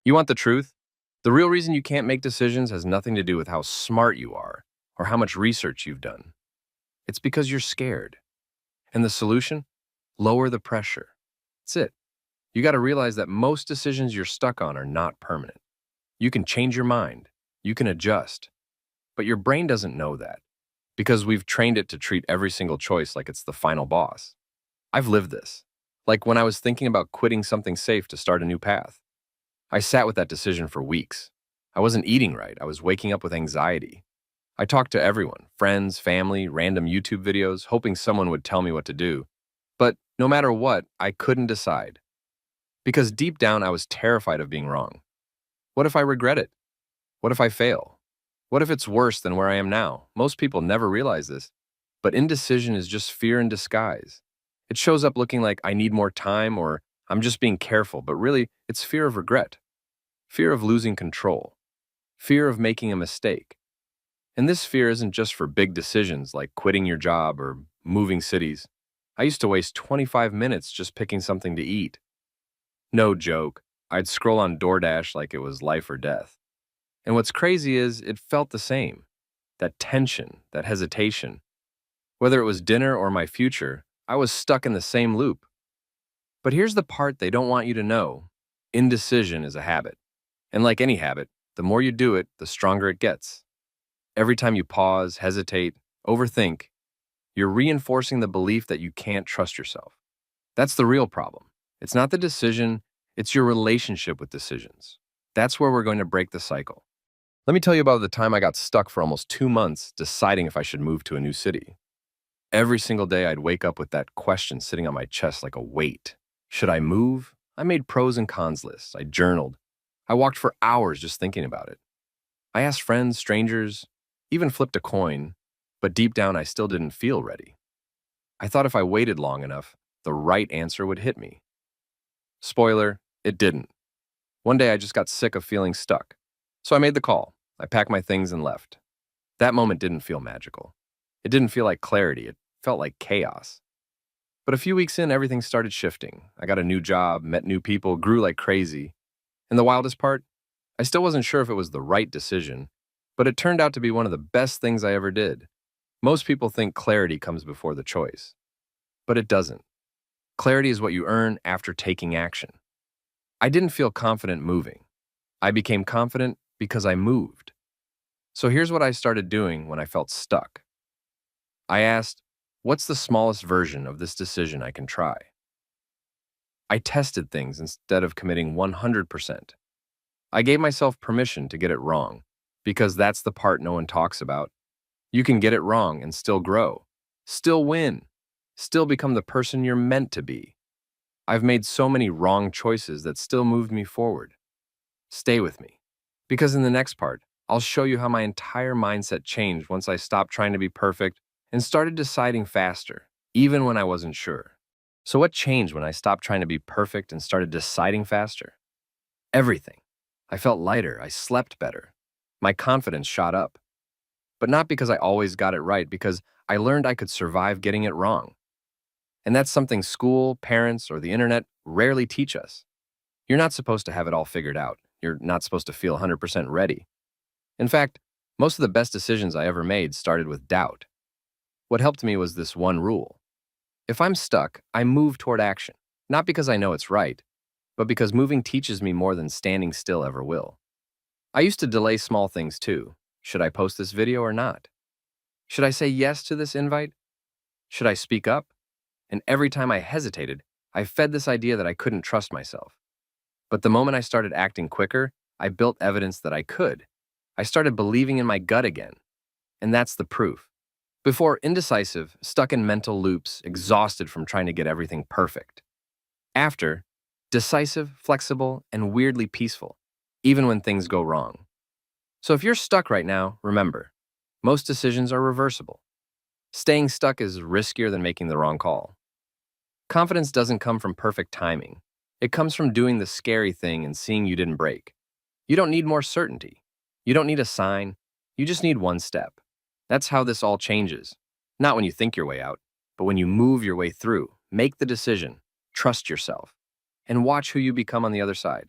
You want the truth? The real reason you can't make decisions has nothing to do with how smart you are or how much research you've done. It's because you're scared. And the solution? Lower the pressure. That's it. You got to realize that most decisions you're stuck on are not permanent. You can change your mind. You can adjust. But your brain doesn't know that because we've trained it to treat every single choice like it's the final boss. I've lived this. Like when I was thinking about quitting something safe to start a new path. I sat with that decision for weeks. I wasn't eating right. I was waking up with anxiety. I talked to everyone, friends, family, random YouTube videos, hoping someone would tell me what to do. But no matter what, I couldn't decide. Because deep down, I was terrified of being wrong. What if I regret it? What if I fail? What if it's worse than where I am now? Most people never realize this, but indecision is just fear in disguise. It shows up looking like I need more time or I'm just being careful, but really, it's fear of regret, fear of losing control, fear of making a mistake. And this fear isn't just for big decisions like quitting your job or moving cities. I used to waste 25 minutes just picking something to eat. No joke. I'd scroll on DoorDash like it was life or death. And what's crazy is it felt the same. That tension, that hesitation. Whether it was dinner or my future, I was stuck in the same loop. But here's the part they don't want you to know. Indecision is a habit. And like any habit, the more you do it, the stronger it gets. Every time you pause, hesitate, overthink, you're reinforcing the belief that you can't trust yourself. That's the real problem. It's not the decision, it's your relationship with decisions. That's where we're going to break the cycle. Let me tell you about the time I got stuck for almost 2 months deciding if I should move to a new city. Every single day I'd wake up with that question sitting on my chest like a weight. Should I move? I made pros and cons lists. I journaled. I walked for hours just thinking about it. I asked friends, strangers, even flipped a coin, but deep down I still didn't feel ready. I thought if I waited long enough, the right answer would hit me. Spoiler, it didn't. One day I just got sick of feeling stuck. So I made the call. I packed my things and left. That moment didn't feel magical. It didn't feel like clarity. It felt like chaos. But a few weeks in, everything started shifting. I got a new job, met new people, grew like crazy. And the wildest part? I still wasn't sure if it was the right decision, but it turned out to be one of the best things I ever did. Most people think clarity comes before the choice, but it doesn't. Clarity is what you earn after taking action. I didn't feel confident moving. I became confident because I moved. So here's what I started doing when I felt stuck. I asked, what's the smallest version of this decision I can try? I tested things instead of committing 100%. I gave myself permission to get it wrong, because that's the part no one talks about. You can get it wrong and still grow, still win, still become the person you're meant to be. I've made so many wrong choices that still moved me forward. Stay with me, because in the next part, I'll show you how my entire mindset changed once I stopped trying to be perfect and started deciding faster, even when I wasn't sure. So what changed when I stopped trying to be perfect and started deciding faster? Everything. I felt lighter, I slept better. My confidence shot up. But not because I always got it right, because I learned I could survive getting it wrong. And that's something school, parents, or the internet rarely teach us. You're not supposed to have it all figured out. You're not supposed to feel 100% ready. In fact, most of the best decisions I ever made started with doubt. What helped me was this one rule. If I'm stuck, I move toward action, not because I know it's right, but because moving teaches me more than standing still ever will. I used to delay small things too. Should I post this video or not? Should I say yes to this invite? Should I speak up? And every time I hesitated, I fed this idea that I couldn't trust myself. But the moment I started acting quicker, I built evidence that I could. I started believing in my gut again. And that's the proof. Before, indecisive, stuck in mental loops, exhausted from trying to get everything perfect. After, decisive, flexible, and weirdly peaceful, even when things go wrong. So if you're stuck right now, remember, most decisions are reversible. Staying stuck is riskier than making the wrong call. Confidence doesn't come from perfect timing. It comes from doing the scary thing and seeing you didn't break. You don't need more certainty. You don't need a sign. You just need one step. That's how this all changes. Not when you think your way out, but when you move your way through. Make the decision, trust yourself, and watch who you become on the other side.